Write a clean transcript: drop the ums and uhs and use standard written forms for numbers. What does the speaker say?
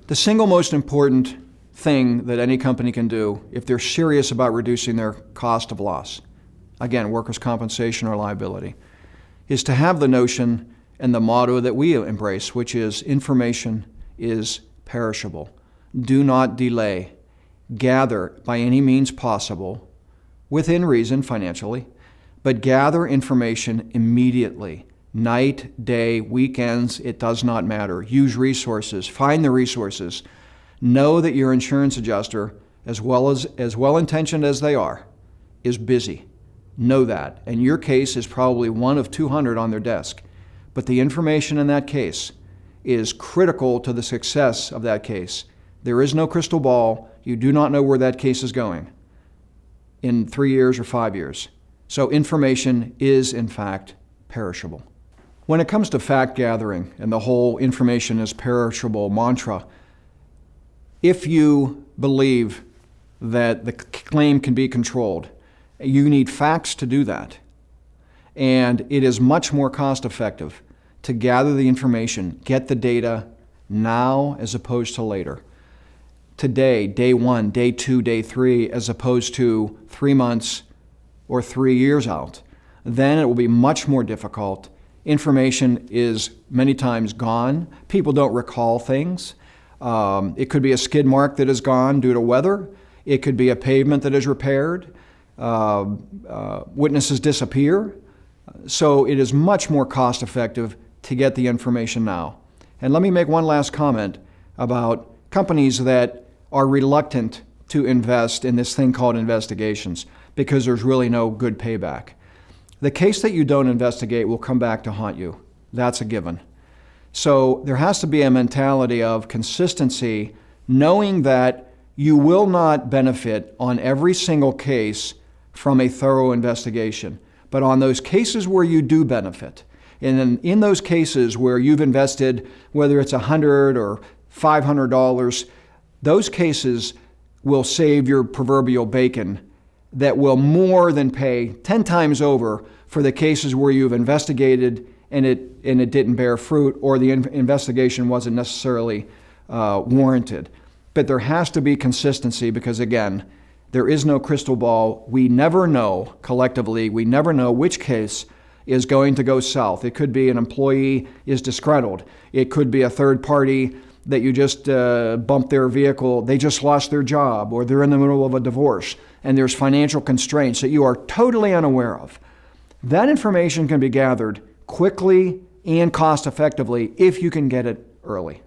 The single most important thing that any company can do if they're serious about reducing their cost of loss, again, workers' compensation or liability, is to have the notion and the motto that we embrace, which is information is perishable. Do not delay. Gather by any means possible, within reason financially, but gather information immediately. Night, day, weekends, it does not matter. Use resources. Find the resources. Know that your insurance adjuster, as well-intentioned as they are, is busy. Know that. And your case is probably one of 200 on their desk. But the information in that case is critical to the success of that case. There is no crystal ball. You do not know where that case is going in 3 years or 5 years. So information is, in fact, perishable. When it comes to fact gathering and the whole information is perishable mantra, if you believe that the claim can be controlled, you need facts to do that. And it is much more cost effective to gather the information, get the data now as opposed to later. Today, day 1, day 2, day 3, as opposed to 3 months or 3 years out. Then it will be much more difficult. Information is many times gone. People don't recall things. It could be a skid mark that is gone due to weather. It could be a pavement that is repaired. Witnesses disappear. So it is much more cost effective to get the information now. And let me make one last comment about companies that are reluctant to invest in this thing called investigations because there's really no good payback. The case that you don't investigate will come back to haunt you. That's a given. So there has to be a mentality of consistency, knowing that you will not benefit on every single case from a thorough investigation. But on those cases where you do benefit, and in those cases where you've invested, whether it's $100 or $500, those cases will save your proverbial bacon that will more than pay 10 times over for the cases where you've investigated and it didn't bear fruit, or the investigation wasn't necessarily warranted. But there has to be consistency because, again, there is no crystal ball. We never know, collectively, we never know which case is going to go south. It could be an employee is disgruntled. It could be a third party that you just bumped their vehicle, they just lost their job, or they're in the middle of a divorce, and there's financial constraints that you are totally unaware of. That information can be gathered quickly and cost effectively if you can get it early.